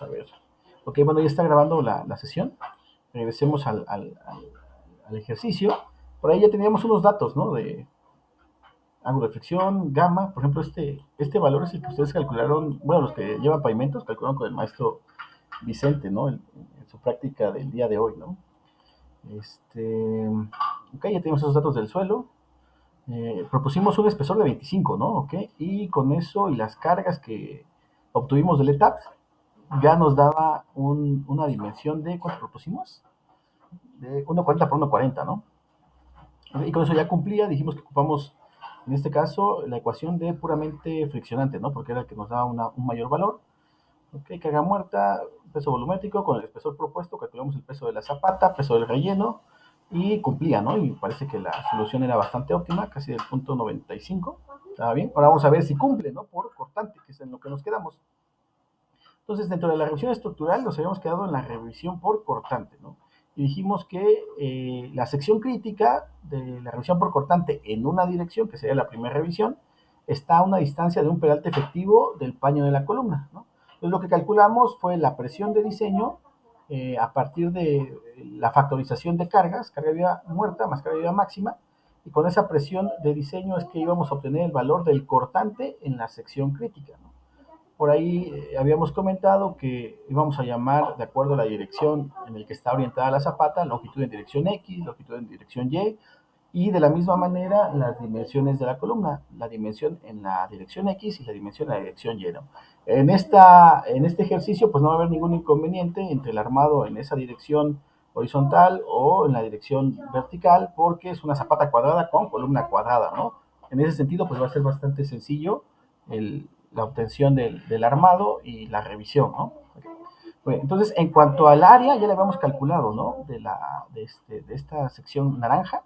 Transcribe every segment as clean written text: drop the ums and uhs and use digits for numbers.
a ver. Ok, bueno, ya está grabando la sesión. Regresemos al ejercicio. Por ahí ya teníamos unos datos, ¿no? De ángulo de flexión, gamma. Por ejemplo, este valor es el que ustedes calcularon, bueno, los que llevan pavimentos calcularon con el maestro Vicente, ¿no? En su práctica del día de hoy, ¿no? Ok, ya tenemos esos datos del suelo. Propusimos un espesor de 25, ¿no? Ok, y con eso y las cargas que obtuvimos del ETAP, ya nos daba una dimensión de, ¿cuánto propusimos? De 1,40 por 1,40, ¿no? Y con eso ya cumplía, dijimos que ocupamos, en este caso, la ecuación de puramente friccionante, ¿no? Porque era el que nos daba un mayor valor. Ok, carga muerta, peso volumétrico, con el espesor propuesto, calculamos el peso de la zapata, peso del relleno, y cumplía, ¿no? Y parece que la solución era bastante óptima, casi del punto 95. ¿Estaba bien? Ahora vamos a ver si cumple, ¿no? Por cortante, que es en lo que nos quedamos. Entonces, dentro de la revisión estructural nos habíamos quedado en la revisión por cortante, ¿no? Y dijimos que la sección crítica de la revisión por cortante en una dirección, que sería la primera revisión, está a una distancia de un peralte efectivo del paño de la columna, ¿no? Entonces, lo que calculamos fue la presión de diseño a partir de la factorización de cargas, carga de vida muerta más carga de vida máxima, y con esa presión de diseño es que íbamos a obtener el valor del cortante en la sección crítica, ¿no? Por ahí habíamos comentado que íbamos a llamar, de acuerdo a la dirección en la que está orientada la zapata, longitud en dirección X, longitud en dirección Y, y de la misma manera las dimensiones de la columna, la dimensión en la dirección X y la dimensión en la dirección Y, ¿no? En este ejercicio, pues no va a haber ningún inconveniente entre el armado en esa dirección horizontal o en la dirección vertical, porque es una zapata cuadrada con columna cuadrada, ¿no? En ese sentido, pues va a ser bastante sencillo la obtención del armado y la revisión, ¿no? Bueno, entonces, en cuanto al área, ya le habíamos calculado, ¿no? De esta sección naranja,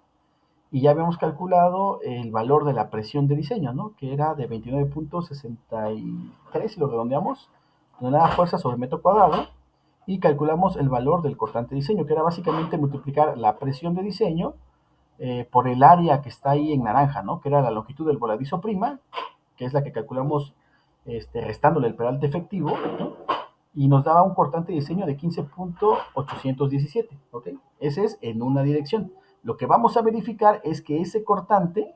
y ya habíamos calculado el valor de la presión de diseño, ¿no? Que era de 29,63, si lo redondeamos, tonelada fuerza sobre metro cuadrado, y calculamos el valor del cortante de diseño, que era básicamente multiplicar la presión de diseño por el área que está ahí en naranja, ¿no? Que era la longitud del voladizo prima, que es la que calculamos restándole el peralte efectivo, ¿no? Y nos daba un cortante de diseño de 15,817, ¿ok? Ese es en una dirección. Lo que vamos a verificar es que ese cortante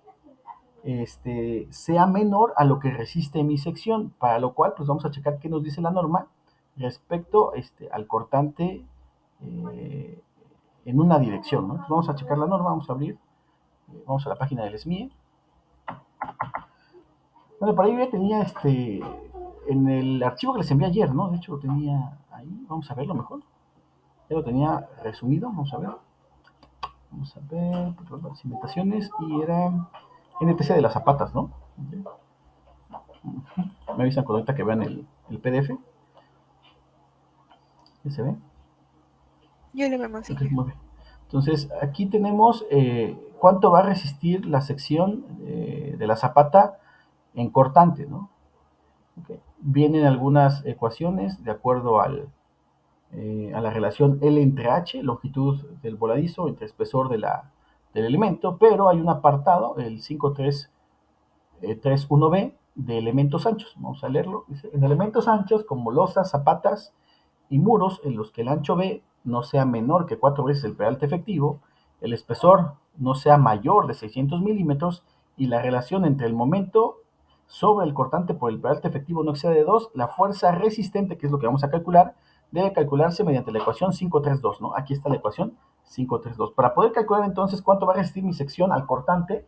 sea menor a lo que resiste mi sección, para lo cual pues vamos a checar qué nos dice la norma respecto al cortante eh, en una dirección, ¿no? Entonces vamos a checar la norma, vamos a abrir, vamos a la página del SMIE. Bueno, por ahí ya tenía en el archivo que les envié ayer, ¿no? De hecho lo tenía ahí, vamos a verlo mejor. Ya lo tenía resumido, vamos a ver. Vamos a ver, las invitaciones y era NTC de las zapatas, ¿no? Me avisan con ahorita que vean el PDF. ¿Ya se ve? Yo le vemos, Ok, señor. muy bien. Entonces, aquí tenemos cuánto va a resistir la sección de la zapata en cortante, ¿no? Okay. Vienen algunas ecuaciones de acuerdo a la relación L entre H, longitud del voladizo, entre espesor del elemento, pero hay un apartado, el 5331B, de elementos anchos. Vamos a leerlo. Dice, en elementos anchos como losas, zapatas y muros en los que el ancho B no sea menor que 4 veces el peralte efectivo, el espesor no sea mayor de 600 milímetros y la relación entre el momento sobre el cortante por el peralte efectivo no excede de 2, la fuerza resistente, que es lo que vamos a calcular, debe calcularse mediante la ecuación 532, ¿no? Aquí está la ecuación 532. Para poder calcular entonces cuánto va a resistir mi sección al cortante,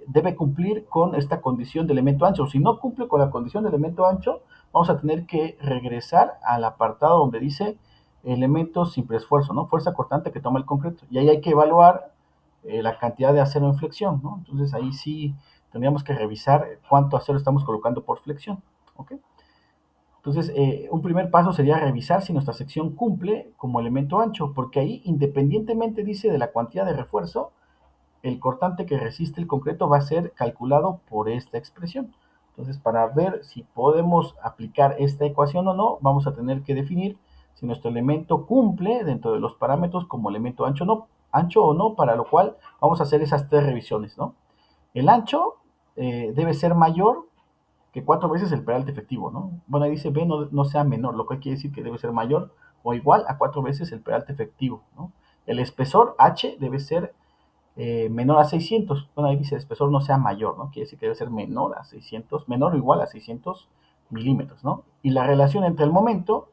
debe cumplir con esta condición de elemento ancho. Si no cumple con la condición de elemento ancho, vamos a tener que regresar al apartado donde dice elementos sin preesfuerzo, ¿no? Fuerza cortante que toma el concreto. Y ahí hay que evaluar la cantidad de acero en flexión, ¿no? Entonces ahí sí tendríamos que revisar cuánto acero estamos colocando por flexión, ¿ok? Entonces, un primer paso sería revisar si nuestra sección cumple como elemento ancho, porque ahí, independientemente, dice, de la cuantía de refuerzo, el cortante que resiste el concreto va a ser calculado por esta expresión. Entonces, para ver si podemos aplicar esta ecuación o no, vamos a tener que definir si nuestro elemento cumple dentro de los parámetros como elemento ancho o no, para lo cual vamos a hacer esas tres revisiones, ¿no? El ancho debe ser mayor que 4 veces el peralte efectivo, ¿no? Bueno, ahí dice B no sea menor, lo cual quiere decir que debe ser mayor o igual a 4 veces el peralte efectivo, ¿no? El espesor H debe ser menor a 600. Bueno, ahí dice el espesor no sea mayor, ¿no? Quiere decir que debe ser menor a 600, menor o igual a 600 milímetros, ¿no? Y la relación entre el momento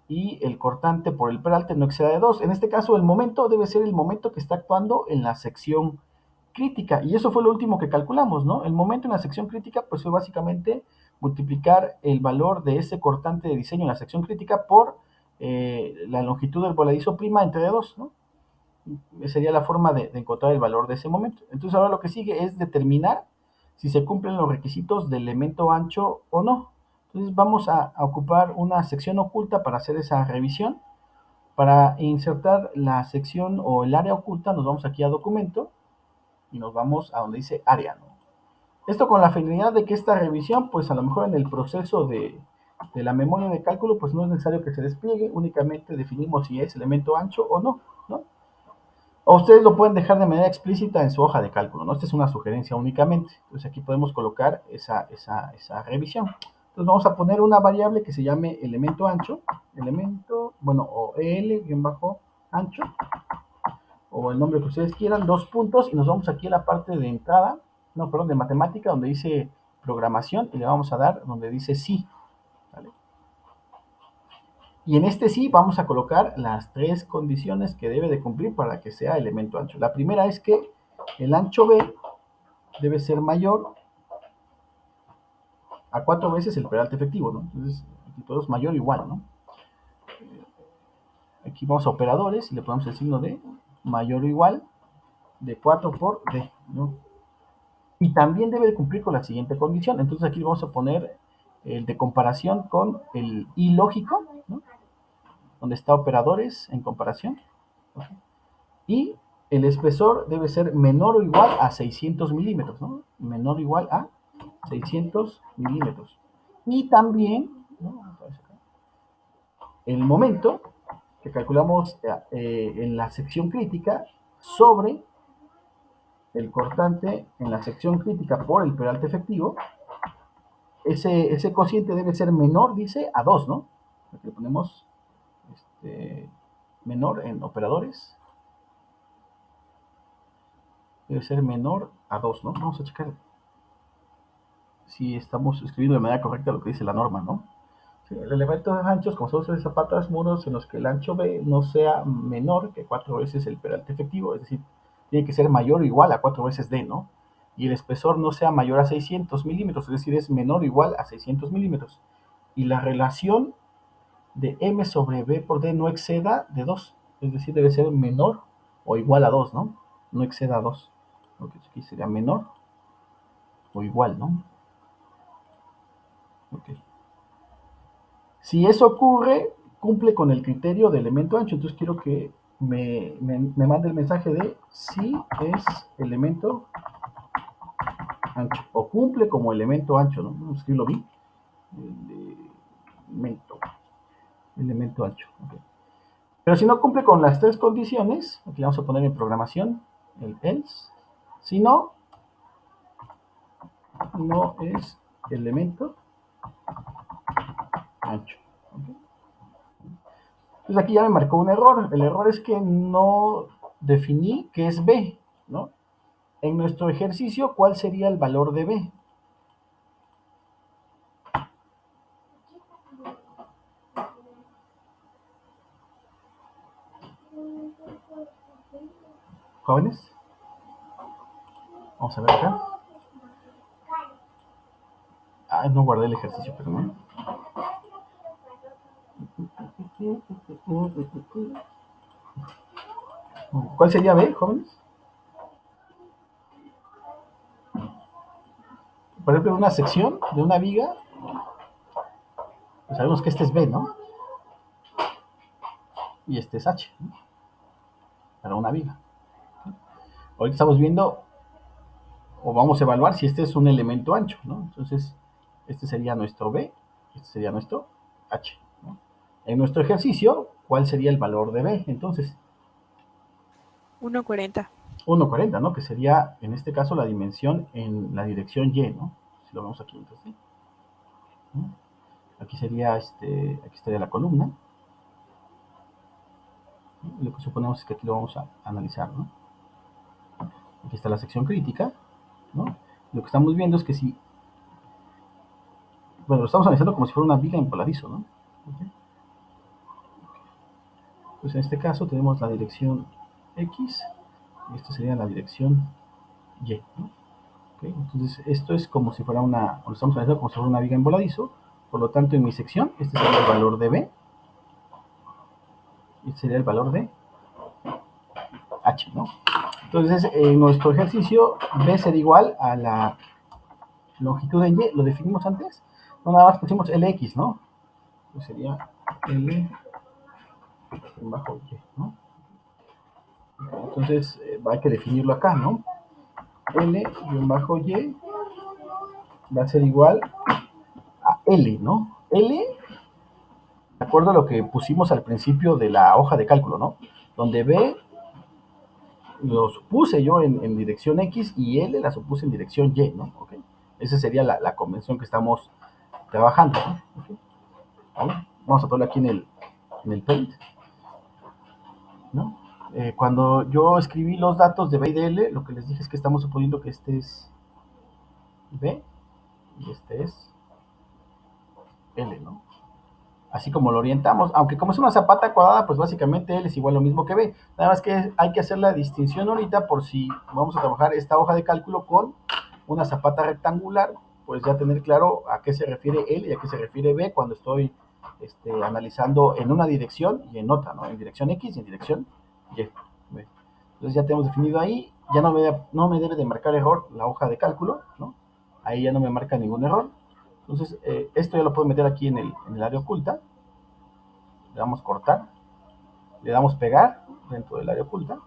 y el cortante por el peralte no exceda de 2. En este caso, el momento debe ser el momento que está actuando en la sección crítica. Y eso fue lo último que calculamos, ¿no? El momento en la sección crítica, pues fue básicamente multiplicar el valor de ese cortante de diseño en la sección crítica por la longitud del voladizo prima entre 2, ¿no? Sería la forma de encontrar el valor de ese momento. Entonces ahora lo que sigue es determinar si se cumplen los requisitos del elemento ancho o no. Entonces vamos a ocupar una sección oculta para hacer esa revisión. Para insertar la sección o el área oculta nos vamos aquí a documento y nos vamos a donde dice área, ¿no? Esto con la finalidad de que esta revisión, pues a lo mejor en el proceso de la memoria de cálculo, pues no es necesario que se despliegue, únicamente definimos si es elemento ancho o no, ¿no? O ustedes lo pueden dejar de manera explícita en su hoja de cálculo, ¿no? Esta es una sugerencia únicamente. Entonces aquí podemos colocar esa revisión. Entonces vamos a poner una variable que se llame elemento ancho, o el-ancho, o el nombre que ustedes quieran, 2 puntos, y nos vamos aquí a la parte de entrada, no, perdón, de matemática, donde dice programación, y le vamos a dar donde dice sí, ¿vale? Y en este sí vamos a colocar las 3 condiciones que debe de cumplir para que sea elemento ancho. La primera es que el ancho B debe ser mayor a 4 veces el peralte efectivo, ¿no? Entonces, aquí todo es mayor o igual, ¿no? Aquí vamos a operadores y le ponemos el signo de mayor o igual de 4 por D, ¿no? Y también debe de cumplir con la siguiente condición. Entonces aquí vamos a poner el de comparación con el I lógico, ¿no? Donde está operadores en comparación. ¿Okay? Y el espesor debe ser menor o igual a 600 milímetros, ¿no? Menor o igual a 600 milímetros. Y también, ¿no? El momento que calculamos en la sección crítica sobre el cortante en la sección crítica por el peralte efectivo, ese cociente debe ser menor, dice, a 2, ¿no? Aquí le ponemos menor en operadores, debe ser menor a 2, ¿no? Vamos a checar si estamos escribiendo de manera correcta lo que dice la norma, ¿no? Sí, el elemento de anchos con sauces de zapatas, muros en los que el ancho B no sea menor que 4 veces el peralte efectivo, es decir, tiene que ser mayor o igual a 4 veces D, ¿no? Y el espesor no sea mayor a 600 milímetros, es decir, es menor o igual a 600 milímetros. Y la relación de M sobre B por D no exceda de 2, es decir, debe ser menor o igual a 2, ¿no? No exceda a 2. Aquí sería menor o igual, ¿no? Ok. Si eso ocurre, cumple con el criterio de elemento ancho. Entonces quiero que me mande el mensaje de si es elemento ancho o cumple como elemento ancho, ¿no? Vamos a escribirlo bien. Elemento, elemento ancho. Okay. Pero si no cumple con las 3 condiciones, aquí le vamos a poner en programación el else. Si no, no es elemento ancho. Okay. Entonces aquí ya me marcó un error. El error es que no definí qué es B, ¿no? En nuestro ejercicio, ¿cuál sería el valor de B? Jóvenes, vamos a ver acá. Ah, no guardé el ejercicio, perdón. ¿Cuál sería B, jóvenes? Por ejemplo, en una sección de una viga, pues sabemos que este es B, ¿no? Y este es H, ¿no? Para una viga. Ahorita estamos viendo, o vamos a evaluar si este es un elemento ancho, ¿no? Entonces, este sería nuestro B, este sería nuestro H, ¿no? En nuestro ejercicio, ¿cuál sería el valor de B? Entonces, 1,40. 1,40, ¿no? Que sería, en este caso, la dimensión en la dirección Y, ¿no? Si lo vemos aquí, entonces, ¿sí? ¿no? Aquí sería, aquí estaría la columna, ¿no? Y lo que suponemos es que aquí lo vamos a analizar, ¿no? Aquí está la sección crítica, ¿no? Lo que estamos viendo es que si, bueno, lo estamos analizando como si fuera una viga en polarizo, ¿no? ¿Okay? Pues en este caso tenemos la dirección X y esta sería la dirección Y, ¿no? ¿Okay? Entonces esto es como si fuera lo estamos analizando como si fuera una viga en voladizo, por lo tanto en mi sección este sería el valor de B y este sería el valor de H, ¿no? Entonces en nuestro ejercicio B será igual a la longitud en Y, lo definimos antes, no nada más pusimos LX, ¿no? Pues sería L bajo Y, ¿no? Entonces hay que definirlo acá, ¿no? L bajo Y va a ser igual a L, ¿no? L, de acuerdo a lo que pusimos al principio de la hoja de cálculo, ¿no? Donde B lo supuse yo en dirección X y L la supuse en dirección Y, ¿no? ¿Okay? Esa sería la convención que estamos trabajando, ¿no? ¿Okay? ¿Vale? Vamos a ponerlo aquí en el Paint, ¿no? Cuando yo escribí los datos de B y de L, lo que les dije es que estamos suponiendo que este es B y este es L, ¿no? Así como lo orientamos, aunque como es una zapata cuadrada, pues básicamente L es igual lo mismo que B, nada más que hay que hacer la distinción ahorita por si vamos a trabajar esta hoja de cálculo con una zapata rectangular, pues ya tener claro a qué se refiere L y a qué se refiere B cuando estoy analizando en una dirección y en otra, ¿no? En dirección X y en dirección Y. Entonces ya tenemos definido ahí, ya no me debe de marcar error la hoja de cálculo, ¿no? Ahí ya no me marca ningún error. Entonces, esto ya lo puedo meter aquí en el área oculta. Le damos cortar, le damos pegar dentro del área oculta.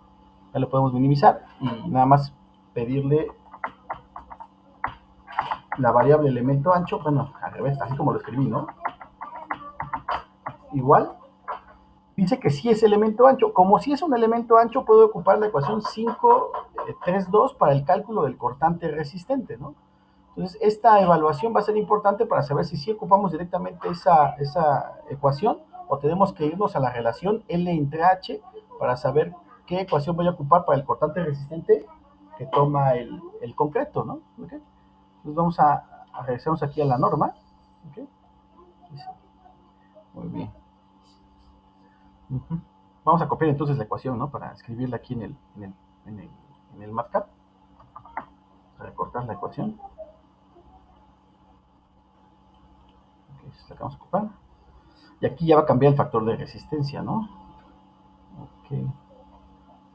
Ya lo podemos minimizar y nada más pedirle la variable elemento ancho, bueno, al revés, así como lo escribí, ¿no? Igual, dice que sí es elemento ancho. Como si es un elemento ancho, puedo ocupar la ecuación 532 para el cálculo del cortante resistente, ¿no? Entonces, esta evaluación va a ser importante para saber si sí ocupamos directamente esa ecuación o tenemos que irnos a la relación L entre H para saber qué ecuación voy a ocupar para el cortante resistente que toma el concreto, ¿no? ¿Okay? Entonces vamos a regresarnos aquí a la norma. ¿Okay? Muy bien. Uh-huh. Vamos a copiar entonces la ecuación, ¿no? Para escribirla aquí en el MATLAB. Recortar la ecuación. Okay, la vamos a ocupar. Y aquí ya va a cambiar el factor de resistencia, ¿no? Ok.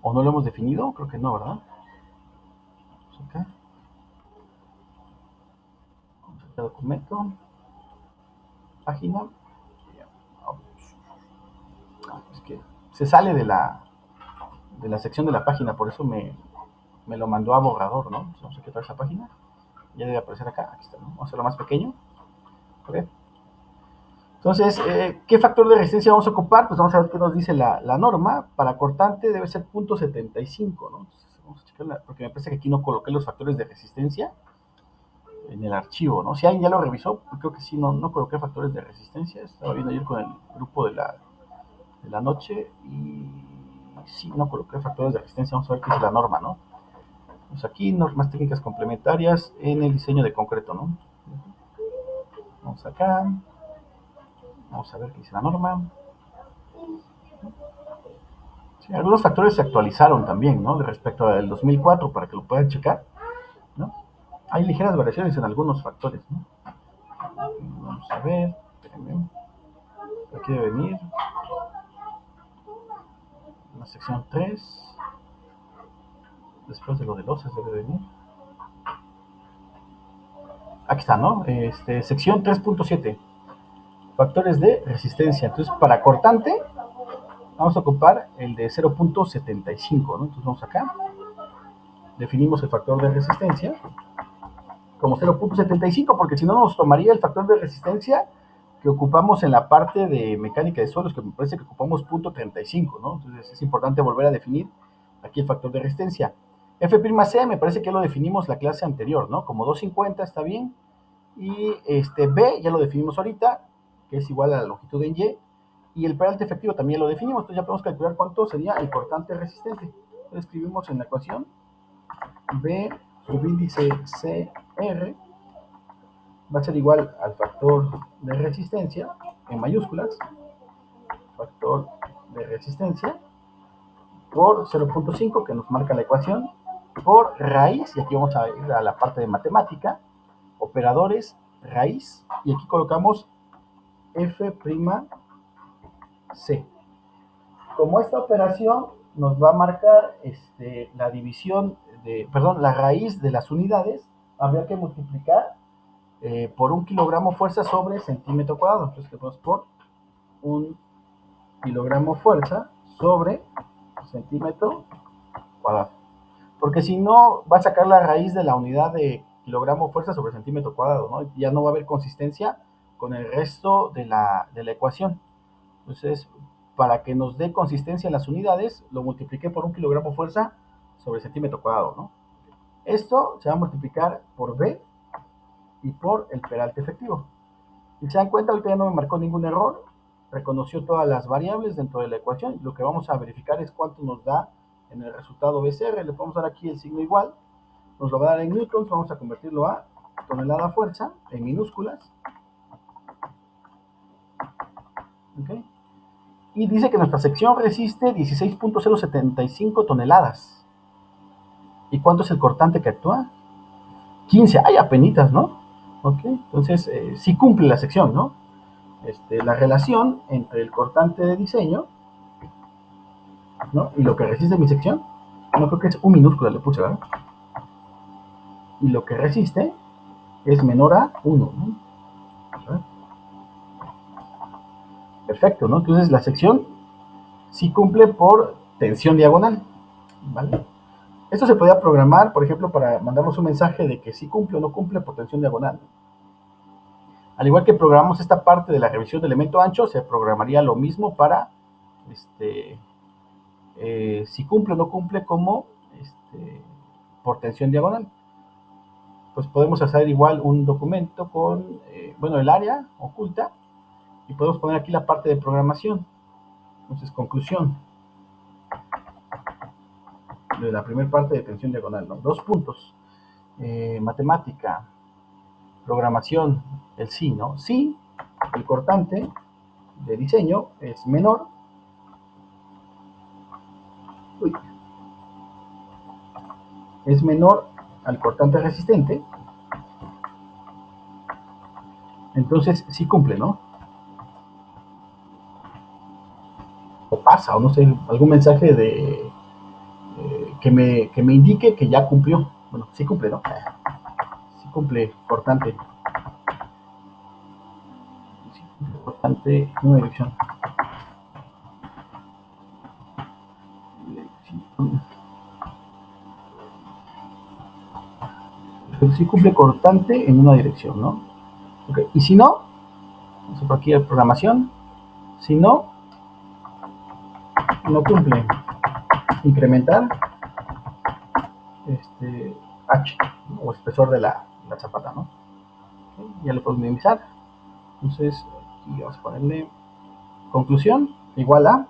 ¿O no lo hemos definido? Creo que no, ¿verdad? Vamos acá. Vamos a documento. Página. Es que se sale de la sección de la página, por eso me lo mandó a borrador, ¿no? Entonces vamos a quitar esa página. Ya debe aparecer acá. Aquí está, ¿no? Vamos a hacerlo más pequeño. Ok. Entonces, ¿qué factor de resistencia vamos a ocupar? Pues vamos a ver qué nos dice la norma. Para cortante debe ser 0.75, ¿no? Entonces, vamos a checarla, porque me parece que aquí no coloqué los factores de resistencia en el archivo, ¿no? Si alguien ya lo revisó, creo que sí, no coloqué factores de resistencia. Estaba viendo ayer con el grupo de la noche y sí, no coloqué factores de resistencia. Vamos a ver qué dice la norma, ¿no? Pues aquí, normas técnicas complementarias en el diseño de concreto, ¿no? Vamos acá. Vamos a ver qué dice la norma. Sí, algunos factores se actualizaron también, ¿no? De respecto al 2004, para que lo puedan checar, ¿no? Hay ligeras variaciones en algunos factores, ¿no? Vamos a ver, espérenme. Aquí debe venir la sección 3. Después de lo de losas debe venir. Aquí está, ¿no? Sección 3.7. Factores de resistencia. Entonces, para cortante, vamos a ocupar el de 0.75, ¿no? Entonces vamos acá. Definimos el factor de resistencia como 0.75, porque si no nos tomaría el factor de resistencia que ocupamos en la parte de mecánica de suelos, que me parece que ocupamos 0.35, ¿no? Entonces es importante volver a definir aquí el factor de resistencia. F'C me parece que lo definimos la clase anterior, ¿no? Como 250 está bien, Y B ya lo definimos ahorita, que es igual a la longitud en Y. Y el peralte efectivo también lo definimos, entonces ya podemos calcular cuánto sería el cortante resistente. Entonces escribimos en la ecuación B subíndice CR va a ser igual al factor de resistencia en mayúsculas, factor de resistencia por 0.5 que nos marca la ecuación, por raíz, y aquí vamos a ir a la parte de matemática, operadores, raíz, y aquí colocamos F'C. Como esta operación nos va a marcar la división perdón, la raíz de las unidades, habría que multiplicar por un kilogramo fuerza sobre centímetro cuadrado. Entonces, le ponemos por un kilogramo fuerza sobre centímetro cuadrado. Porque si no, va a sacar la raíz de la unidad de kilogramo fuerza sobre centímetro cuadrado, ¿no? Ya no va a haber consistencia con el resto de la ecuación. Entonces, para que nos dé consistencia en las unidades, lo multipliqué por un kilogramo fuerza sobre centímetro cuadrado, ¿no? Esto se va a multiplicar por B y por el peralte efectivo. Y se dan cuenta, ahorita ya no me marcó ningún error, reconoció todas las variables dentro de la ecuación. Lo que vamos a verificar es cuánto nos da en el resultado BCR. Le podemos dar aquí el signo igual, nos lo va a dar en newtons, vamos a convertirlo a tonelada fuerza en minúsculas. ¿Okay? Y dice que nuestra sección resiste 16.075 toneladas. ¿Y cuánto es el cortante que actúa? 15, hay apenitas, ¿no? ¿Ok? Entonces, sí cumple la sección, ¿no? La relación entre el cortante de diseño, ¿no? Y lo que resiste mi sección, no creo que es un minúscula, le puse, ¿verdad? Y lo que resiste es menor a 1, ¿no? ¿verdad? Perfecto, ¿no? Entonces la sección sí cumple por tensión diagonal, ¿vale? Esto se podía programar, por ejemplo, para mandarnos un mensaje de que sí cumple o no cumple por tensión diagonal. Al igual que programamos esta parte de la revisión de elemento ancho, se programaría lo mismo para si cumple o no cumple como por tensión diagonal. Pues podemos hacer igual un documento con, bueno, el área oculta y podemos poner aquí la parte de programación. Entonces, conclusión de la primera parte de tensión diagonal, ¿no? 2 puntos. Matemática, programación, el sí, ¿no? Sí, el cortante de diseño es menor. Uy, es menor al cortante resistente. Entonces, sí cumple, ¿no? O pasa, o no sé, algún mensaje de que me indique que ya cumplió. Bueno, sí cumple, ¿no? Sí cumple cortante. Sí cumple cortante en una dirección. Sí cumple cortante en una dirección, ¿no? Okay. Y si no, vamos por aquí a programación. Si no, no cumple. Incrementar H, ¿no? O espesor de la zapata, ¿no? Okay. Ya lo podemos minimizar. Entonces, aquí vamos a ponerle conclusión igual a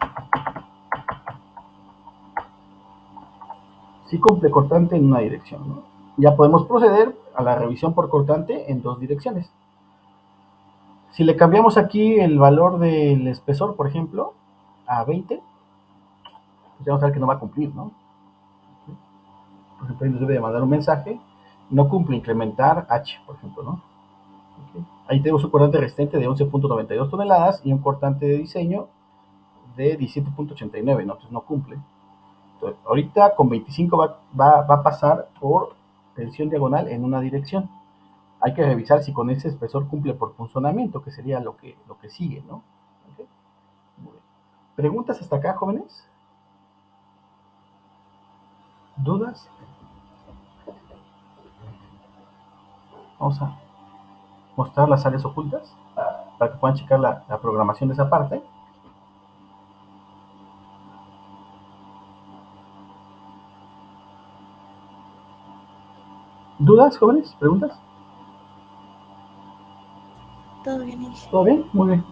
si cumple cortante en una dirección, ¿no? Ya podemos proceder a la revisión por cortante en dos direcciones. Si le cambiamos aquí el valor del espesor, por ejemplo, a 20, pues ya vamos a ver que no va a cumplir, ¿no? Por ejemplo, ahí nos debe de mandar un mensaje, no cumple incrementar H, por ejemplo, ¿no? Okay. Ahí tenemos un cortante resistente de 11.92 toneladas y un cortante de diseño de 17.89, ¿no? Entonces no cumple. Entonces, ahorita con 25 va a pasar por tensión diagonal en una dirección. Hay que revisar si con ese espesor cumple por funcionamiento, que sería lo que sigue, ¿no? Okay. ¿Preguntas hasta acá, jóvenes? ¿Dudas? Vamos a mostrar las áreas ocultas para que puedan checar la programación de esa parte. ¿Dudas, jóvenes? ¿Preguntas? Todo bien, Ige. ¿Todo bien? Muy bien.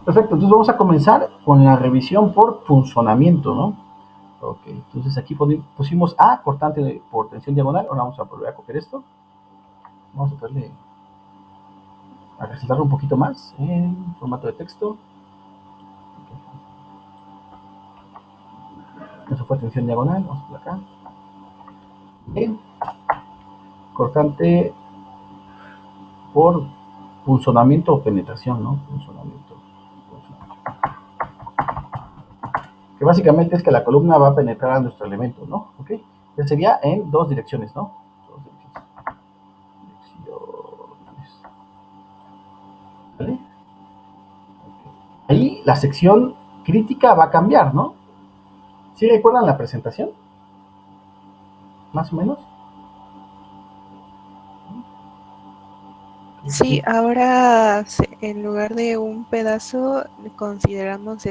Perfecto, entonces vamos a comenzar con la revisión por punzonamiento, ¿no? Ok, entonces aquí pusimos A, cortante por tensión diagonal. Ahora vamos a volver a copiar esto. Vamos a darle a resaltarlo un poquito más en formato de texto. Eso fue tensión diagonal, vamos por acá. B, cortante por punzonamiento o penetración, ¿no? Punzonamiento. Que básicamente es que la columna va a penetrar a nuestro elemento, ¿no? Ok. Ya sería en dos direcciones, ¿no? Dos direcciones. ¿Vale? Ahí la sección crítica va a cambiar, ¿no? ¿Sí recuerdan la presentación? Más o menos. Sí, ahora en lugar de un pedazo consideramos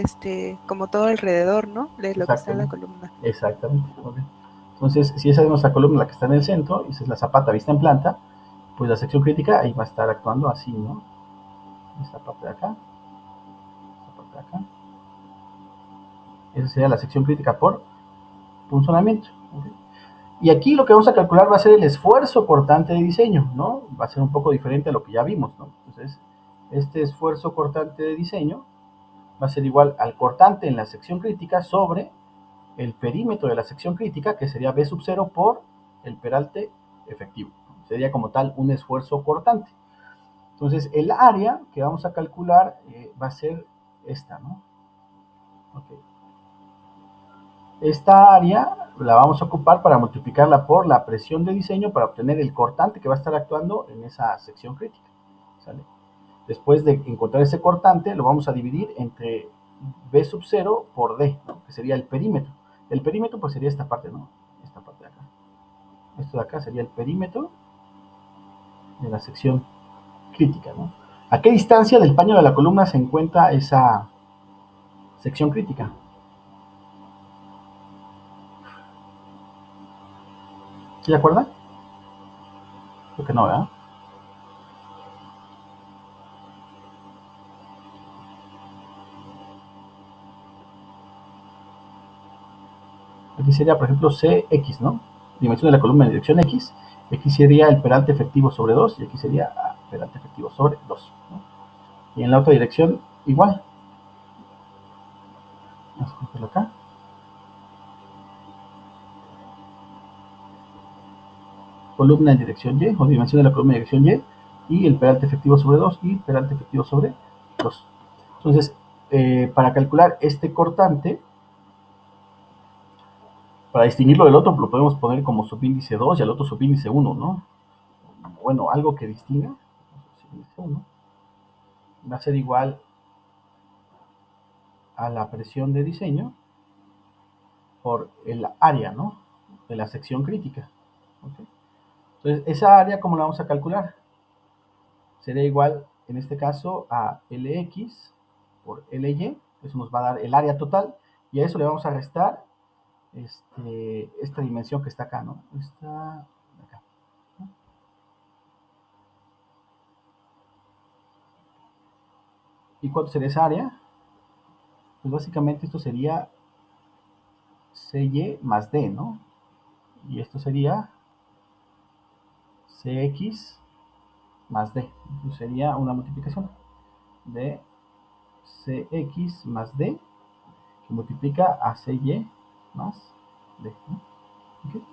como todo alrededor, ¿no? De lo que está en la Exactamente. columna. Exactamente. Okay. Entonces, si esa es nuestra columna, la que está en el centro, y esa es la zapata vista en planta, pues la sección crítica ahí va a estar actuando así, ¿no? Esta parte de acá, esta parte de acá. Esa sería la sección crítica por punzonamiento. ¿Okay? Y aquí lo que vamos a calcular va a ser el esfuerzo cortante de diseño, ¿no? Va a ser un poco diferente a lo que ya vimos, ¿no? Entonces, este esfuerzo cortante de diseño va a ser igual al cortante en la sección crítica sobre el perímetro de la sección crítica, que sería B sub 0 por el peralte efectivo. Sería como tal un esfuerzo cortante. Entonces, el área que vamos a calcular va a ser esta, ¿no? Okay. Esta área la vamos a ocupar para multiplicarla por la presión de diseño para obtener el cortante que va a estar actuando en esa sección crítica. ¿Sale? Después de encontrar ese cortante, lo vamos a dividir entre B sub 0 por D, ¿no? Que sería el perímetro. El perímetro pues sería esta parte, ¿no? Esta parte de acá. Esto de acá sería el perímetro de la sección crítica, ¿no? ¿A qué distancia del paño de la columna se encuentra esa sección crítica? ¿Sí se acuerdan? Creo que no, ¿verdad? Aquí sería, por ejemplo, CX, ¿no? Dimensión de la columna en dirección X. Aquí sería el peralte efectivo sobre 2 y aquí sería peralte efectivo sobre 2, ¿no? Y en la otra dirección, igual. Vamos a cogerlo acá. Columna en dirección Y, o dimensión de la columna en dirección Y, y el peralte efectivo sobre 2 y peralte efectivo sobre 2. Entonces, para calcular este cortante, para distinguirlo del otro, lo podemos poner como subíndice 2 y al otro subíndice 1, ¿no? Bueno, algo que distinga, subíndice 1, va a ser igual a la presión de diseño por el área, ¿no? De la sección crítica. ¿Okay? Entonces, esa área, ¿cómo la vamos a calcular? Sería igual, en este caso, a Lx por Ly. Eso nos va a dar el área total. Y a eso le vamos a restar esta dimensión que está acá, ¿no? Esta acá. ¿No? ¿Y cuánto sería esa área? Pues básicamente esto sería Cy más D, ¿no? Y esto sería Cx más D. Entonces sería una multiplicación de Cx más D que multiplica a Cy más D, ¿no? ¿Okay?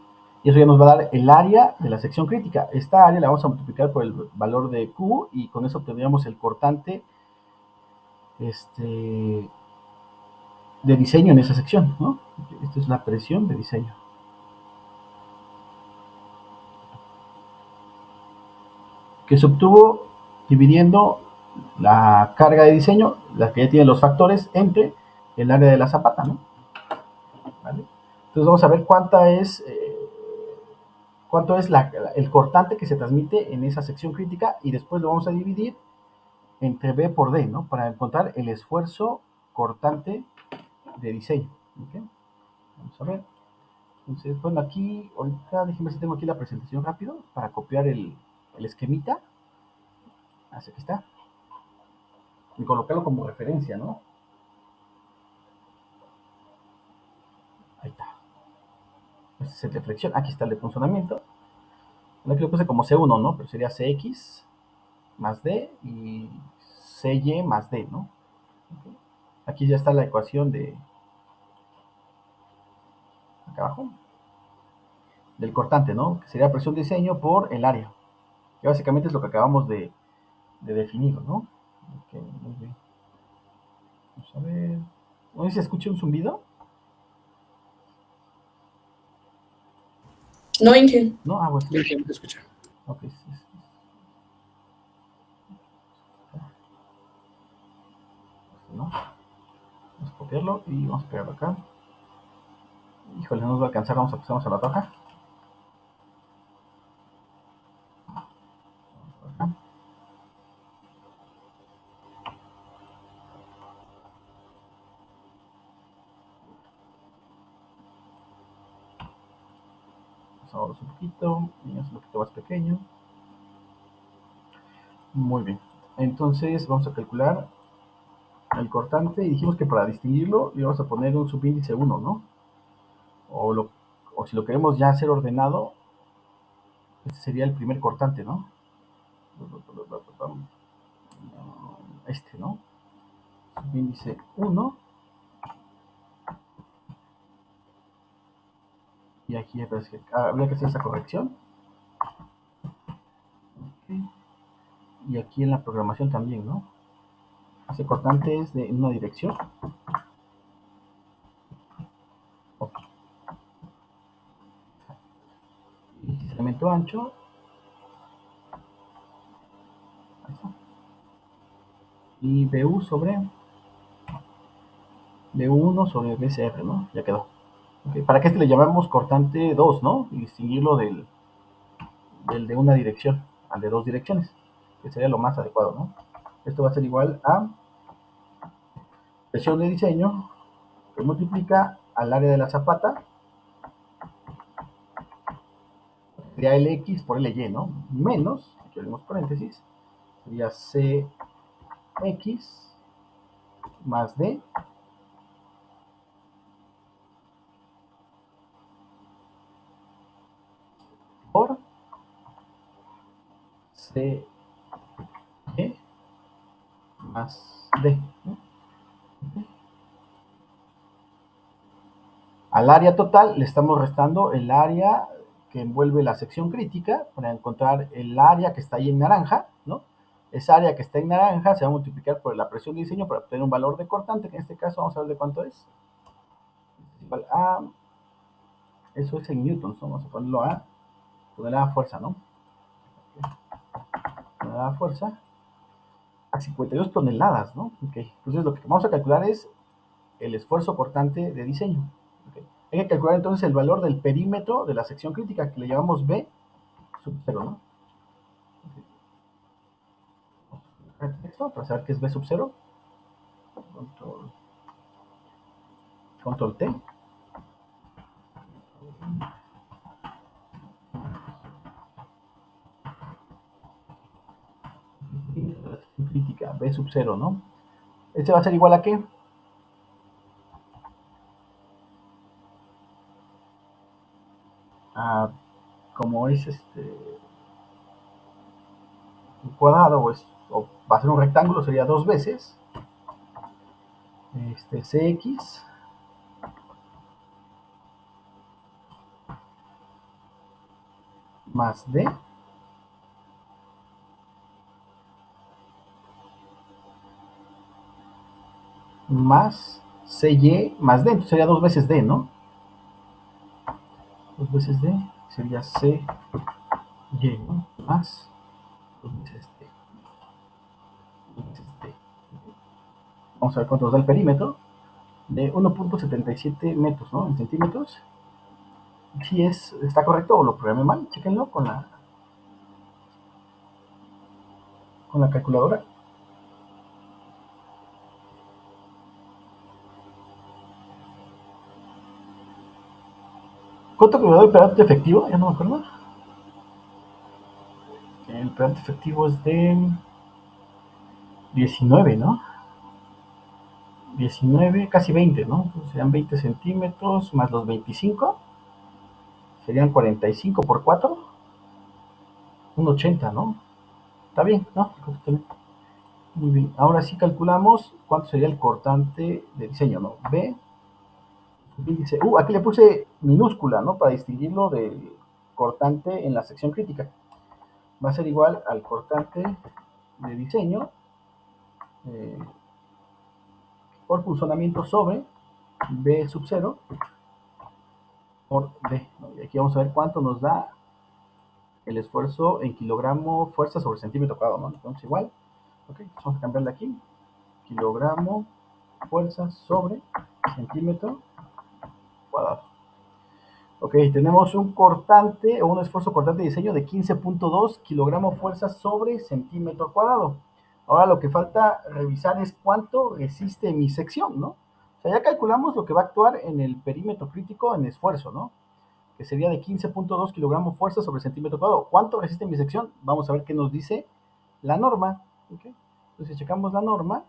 Y eso ya nos va a dar el área de la sección crítica. Esta área la vamos a multiplicar por el valor de Q y con eso obtendríamos el cortante de diseño en esa sección, ¿no? Esta es la presión de diseño. Que se obtuvo dividiendo la carga de diseño, la que ya tiene los factores, entre el área de la zapata, ¿no? ¿Vale? Entonces vamos a ver cuánto es el cortante que se transmite en esa sección crítica y después lo vamos a dividir entre B por D, ¿no? Para encontrar el esfuerzo cortante de diseño. ¿Okay? Vamos a ver. Entonces, bueno, aquí, ahorita déjenme si tengo aquí la presentación rápido para copiar el esquemita. Así que está. y colocarlo como referencia, ¿no? Ahí está. Este es el de flexión. Aquí está el de funcionamiento. Aquí lo puse como C1, ¿no? Pero sería CX más D y CY más D, ¿no? Okay. Aquí ya está la ecuación de acá abajo del cortante, ¿no? Que sería presión de diseño por el área. Que básicamente es lo que acabamos de definir, ¿no? Ok, muy bien. Vamos a ver. ¿No sé si escucha un zumbido? No, Inge. No, ah, bueno. No, Inge, no te escucha. Ok, sí, sí. ¿No? Vamos a copiarlo y vamos a pegarlo acá. Híjole, no nos va a alcanzar, vamos a pasarnos a la toca. Pasamos un poquito, y es un poquito más pequeño. Muy bien. Entonces vamos a calcular el cortante y dijimos que para distinguirlo le vamos a poner un subíndice 1, ¿no? O si lo queremos ya hacer ordenado, este sería el primer cortante, ¿no? Este, ¿no? Subíndice 1. Y aquí habría que hacer esa corrección. Okay. Y aquí en la programación también, ¿no? Ese cortante es en una dirección. Okay. Y segmento ancho. Ahí está. Y BU sobre BU1 sobre BCR, ¿no? Ya quedó. Okay. Para que este le llamamos cortante 2, ¿no? Y distinguirlo del de una dirección al de dos direcciones, que sería lo más adecuado, ¿no? Esto va a ser igual a presión de diseño que multiplica al área de la zapata, sería LX por LY, ¿no? Menos, aquí abrimos paréntesis, sería CX más D por CY más D, ¿no? Al área total le estamos restando el área que envuelve la sección crítica para encontrar el área que está ahí en naranja, ¿no? Esa área que está en naranja se va a multiplicar por la presión de diseño para obtener un valor de cortante, que en este caso vamos a ver de cuánto es. Igual a, eso es en newtons, ¿no? Vamos a ponerlo a tonelada fuerza, ¿no? Tonelada fuerza a 52 toneladas, ¿no? Ok, entonces lo que vamos a calcular es el esfuerzo cortante de diseño. Okay. Hay que calcular entonces el valor del perímetro de la sección crítica, que le llamamos B sub 0, ¿no? Esto para saber qué es B sub 0. Control T. Crítica, B sub 0, ¿no? Este va a ser igual a qué? A, como es un cuadrado o va a ser un rectángulo, sería dos veces CX más D más CY más D, entonces sería dos veces D, ¿no? Dos veces D sería CY, ¿no? Más dos veces D. Vamos a ver cuánto nos da el perímetro de 1.77 metros, ¿no? En centímetros. Si está correcto o lo programé mal, chéquenlo con la calculadora. ¿Cuánto me da el pedante efectivo? Ya no me acuerdo. El pedante efectivo es de 19, ¿no? 19, casi 20, ¿no? Entonces serían 20 centímetros más los 25, serían 45 por 4, un 80, ¿no? Está bien, ¿no? Muy bien. Ahora sí calculamos cuánto sería el cortante de diseño, ¿no? B, índice. Aquí le puse minúscula, ¿no? Para distinguirlo del cortante en la sección crítica. Va a ser igual al cortante de diseño eh, por funcionamiento sobre B sub 0 por D, ¿no? Y aquí vamos a ver cuánto nos da el esfuerzo en kilogramo fuerza sobre centímetro cuadrado, ¿no? Entonces igual, ok, vamos a cambiarle aquí, kilogramo fuerza sobre centímetro cuadrado. Ok, tenemos un cortante o un esfuerzo cortante de diseño de 15.2 kilogramos fuerza sobre centímetro cuadrado. Ahora lo que falta revisar es cuánto resiste mi sección, ¿no? O sea, ya calculamos lo que va a actuar en el perímetro crítico en esfuerzo, ¿no? Que sería de 15.2 kilogramos fuerza sobre centímetro cuadrado. ¿Cuánto resiste mi sección? Vamos a ver qué nos dice la norma. ¿Okay? Entonces checamos la norma.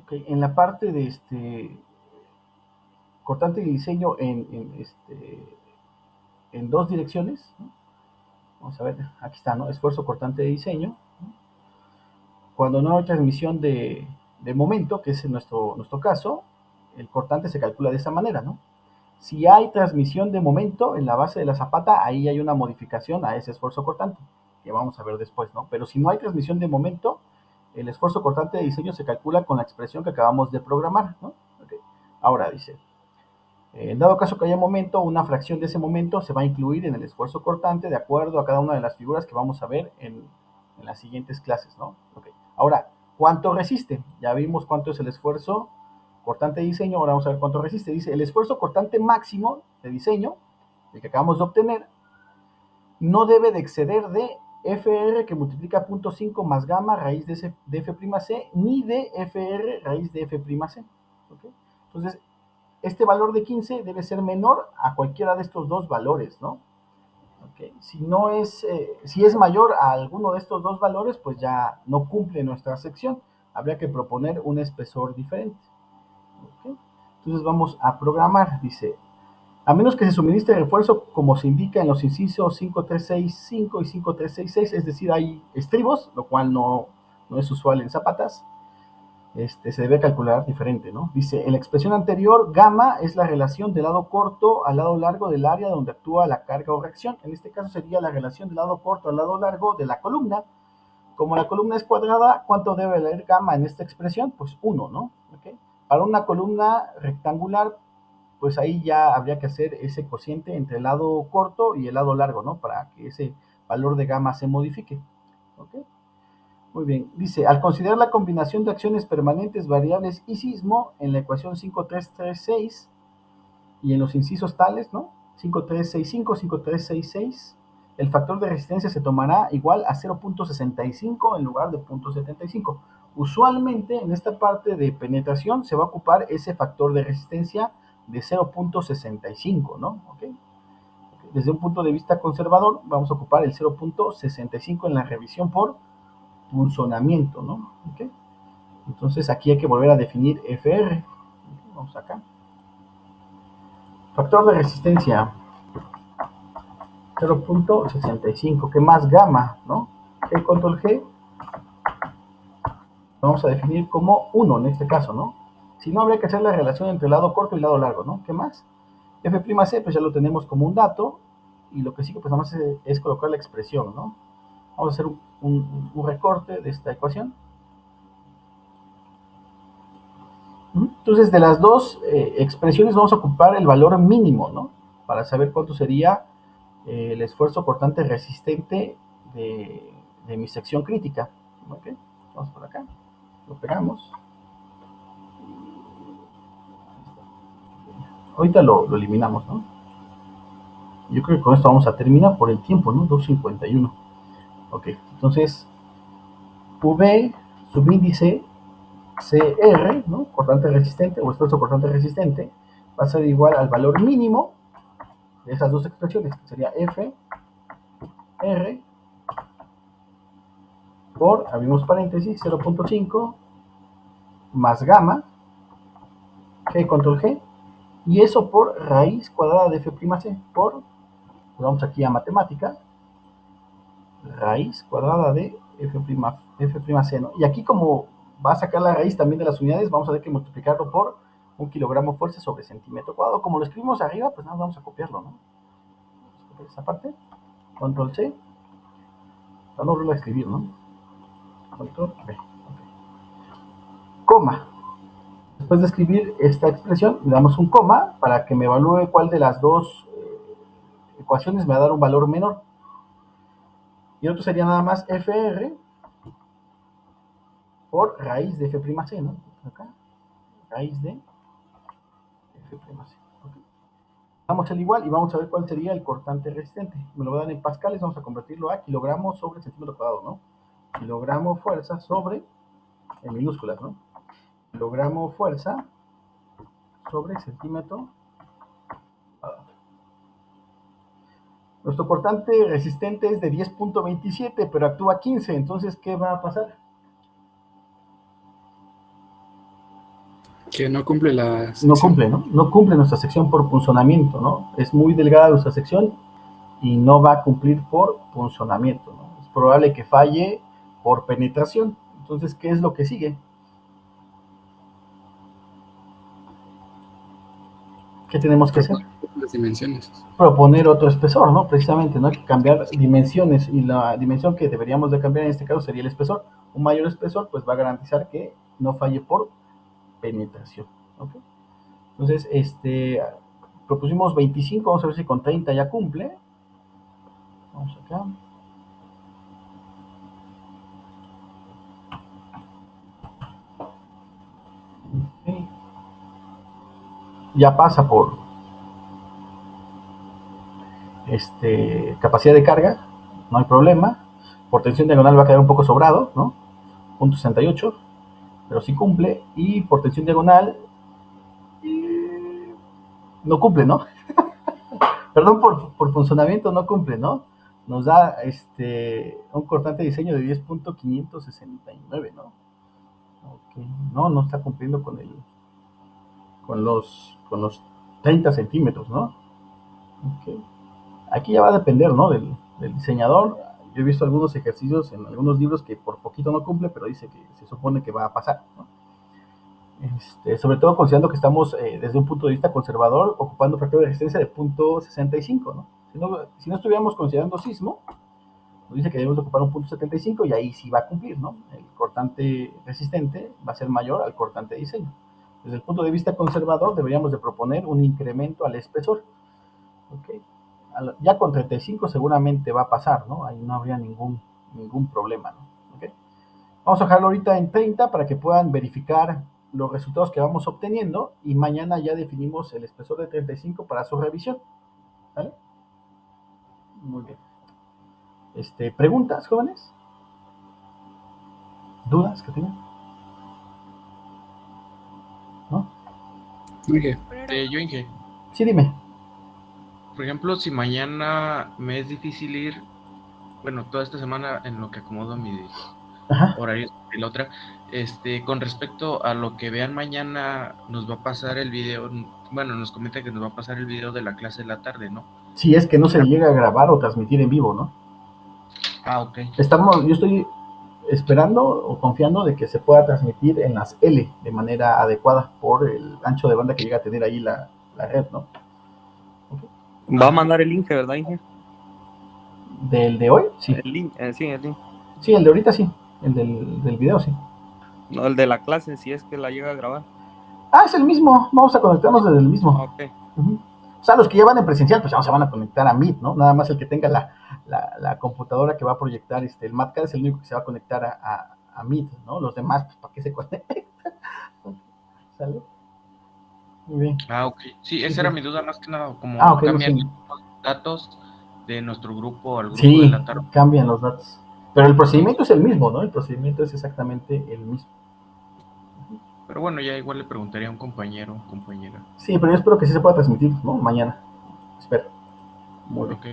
Okay. En la parte de cortante de diseño en dos direcciones, ¿no? Vamos a ver, aquí está, ¿no? Esfuerzo cortante de diseño. ¿No? Cuando no hay transmisión de momento, que es en nuestro caso, el cortante se calcula de esta manera, ¿no? Si hay transmisión de momento en la base de la zapata, ahí hay una modificación a ese esfuerzo cortante, que vamos a ver después, ¿no? Pero si no hay transmisión de momento, el esfuerzo cortante de diseño se calcula con la expresión que acabamos de programar, ¿no? Okay. Ahora dice, en dado caso que haya momento, una fracción de ese momento se va a incluir en el esfuerzo cortante de acuerdo a cada una de las figuras que vamos a ver en las siguientes clases, ¿no? Okay. Ahora, ¿cuánto resiste? Ya vimos cuánto es el esfuerzo cortante de diseño, ahora vamos a ver cuánto resiste. Dice, el esfuerzo cortante máximo de diseño, el que acabamos de obtener, no debe de exceder de FR que multiplica 0.5 más gamma raíz de F'C, ni de FR raíz de F'C. ¿Okay? Entonces, este valor de 15 debe ser menor a cualquiera de estos dos valores, ¿no? Okay. Si es mayor a alguno de estos dos valores, pues ya no cumple nuestra sección. Habría que proponer un espesor diferente. Okay. Entonces vamos a programar, dice, a menos que se suministre refuerzo como se indica en los incisos 5365 y 5366, es decir, hay estribos, lo cual no es usual en zapatas, se debe calcular diferente, ¿no? Dice, en la expresión anterior, gamma es la relación del lado corto al lado largo del área donde actúa la carga o reacción. En este caso sería la relación del lado corto al lado largo de la columna. Como la columna es cuadrada, ¿cuánto debe leer gamma en esta expresión? Pues 1, ¿no? ¿Okay? Para una columna rectangular, pues ahí ya habría que hacer ese cociente entre el lado corto y el lado largo, ¿no? Para que ese valor de gamma se modifique. ¿Ok? Muy bien. Dice, al considerar la combinación de acciones permanentes, variables y sismo en la ecuación 5336 y en los incisos tales, ¿no? 5365, 5366, el factor de resistencia se tomará igual a 0.65 en lugar de 0.75. Usualmente en esta parte de penetración se va a ocupar ese factor de resistencia de 0.65, ¿no? ¿Okay? Desde un punto de vista conservador, vamos a ocupar el 0.65 en la revisión por punzonamiento, ¿no? ¿Okay? Entonces aquí hay que volver a definir FR. Vamos acá. Factor de resistencia 0.65, que más gamma, ¿no? G control G, vamos a definir como 1 en este caso, ¿no? Si no, habría que hacer la relación entre el lado corto y el lado largo, ¿no? ¿Qué más? F'C, pues ya lo tenemos como un dato, y lo que sigue, pues nada más es colocar la expresión, ¿no? Vamos a hacer un recorte de esta ecuación. Entonces, de las dos expresiones vamos a ocupar el valor mínimo, ¿no? Para saber cuánto sería el esfuerzo cortante resistente de mi sección crítica. ¿Okay? Vamos por acá, lo pegamos. Ahorita lo eliminamos, ¿no? Yo creo que con esto vamos a terminar por el tiempo, ¿no? 2.51. Ok, entonces, V subíndice CR, ¿no? Cortante resistente o esfuerzo cortante resistente, va a ser igual al valor mínimo de esas dos expresiones, que sería F, R, por, abrimos paréntesis, 0.5 más gamma, G control G, y eso por raíz cuadrada de F'C, por, vamos aquí a matemática, raíz cuadrada de F'C, ¿no? Y aquí como va a sacar la raíz también de las unidades, vamos a tener que multiplicarlo por 1 kilogramo fuerza sobre centímetro cuadrado. Como lo escribimos arriba, pues nada, vamos a copiarlo, ¿no? Vamos a copiar esa parte, control C, no lo vuelvo a escribir, ¿no? Control B, coma. Después de escribir esta expresión, le damos un coma para que me evalúe cuál de las dos ecuaciones me va a dar un valor menor. Y el otro sería nada más FR por raíz de F'C, ¿no? Acá, raíz de F'C. ¿Okay? Damos el igual y vamos a ver cuál sería el cortante resistente. Me lo voy a dar en pascales, vamos a convertirlo a kilogramos sobre centímetro cuadrado, ¿no? Kilogramo fuerza sobre, en minúsculas, ¿no? Kilogramo fuerza sobre centímetro cuadrado. Nuestro cortante resistente es de 10.27, pero actúa 15, entonces, ¿qué va a pasar? Que no cumple la sección. No cumple, ¿no? No cumple nuestra sección por punzonamiento, ¿no? Es muy delgada nuestra sección y no va a cumplir por punzonamiento, ¿no? Es probable que falle por penetración. Entonces, ¿qué es lo que sigue? ¿Qué tenemos que hacer? Las dimensiones. Proponer otro espesor, ¿no? Precisamente, ¿no? Hay que cambiar dimensiones y la dimensión que deberíamos de cambiar en este caso sería el espesor. Un mayor espesor, pues va a garantizar que no falle por penetración, ¿ok? Entonces, propusimos 25, vamos a ver si con 30 ya cumple. Vamos acá. Okay. Ya pasa por capacidad de carga, no hay problema. Por tensión diagonal va a quedar un poco sobrado, ¿no? 0.68, pero sí cumple. Y por tensión diagonal no cumple, ¿no? Perdón, por funcionamiento no cumple, ¿no? Nos da un cortante de diseño de 10.569, ¿no? Okay. No está cumpliendo con los 30 centímetros, ¿no? Okay. Aquí ya va a depender, ¿no? Del diseñador. Yo he visto algunos ejercicios en algunos libros que por poquito no cumple, pero dice que se supone que va a pasar, ¿no? Sobre todo considerando que estamos desde un punto de vista conservador ocupando factor de resistencia de 0.65, ¿no? Si no estuviéramos considerando sismo, nos dice que debemos ocupar un 0.75 y ahí sí va a cumplir, ¿no? El cortante resistente va a ser mayor al cortante de diseño. Desde el punto de vista conservador deberíamos de proponer un incremento al espesor, ¿ok? Ya con 35 seguramente va a pasar, ¿no? Ahí no habría ningún problema, ¿no? ¿Okay? Vamos a dejarlo ahorita en 30 para que puedan verificar los resultados que vamos obteniendo y mañana ya definimos el espesor de 35 para su revisión, ¿vale? Muy bien. ¿Preguntas, jóvenes? ¿Dudas que tengan? ¿No? Inge. Yo, Inge. Sí, dime. Por ejemplo, si mañana me es difícil ir, bueno, toda esta semana en lo que acomodo mis horarios y la otra, con respecto a lo que vean mañana, nos va a pasar el video, bueno, nos comenta que nos va a pasar el video de la clase de la tarde, ¿no? Si es que no se llega a grabar o transmitir en vivo, ¿no? Ah, ok. Yo estoy esperando o confiando de que se pueda transmitir en las L de manera adecuada por el ancho de banda que llega a tener ahí la red, ¿no? Va a mandar el link, ¿verdad, Inge? ¿Del de hoy? Sí. El link, sí, el link. Sí, el de ahorita sí. El del video sí. No, el de la clase, si es que la llega a grabar. Ah, es el mismo. Vamos a conectarnos desde el mismo. Ok. O sea, los que ya van en presencial, pues ya no se van a conectar a Meet, ¿no? Nada más el que tenga la computadora que va a proyectar el MatCat es el único que se va a conectar a Meet, ¿no? Los demás, pues, ¿para qué se conectan? ¿Sale? Muy bien. Ah, ok. Sí, esa era mi duda más que nada, como okay, cambian no, sí. los datos de nuestro grupo al grupo sí, de la tarde. Cambian los datos. Pero el procedimiento es el mismo, ¿no? El procedimiento es exactamente el mismo. Pero bueno, ya igual le preguntaría a un compañero o compañera. Sí, pero yo espero que sí se pueda transmitir, ¿no? Mañana. Espero. Muy bien. Ok.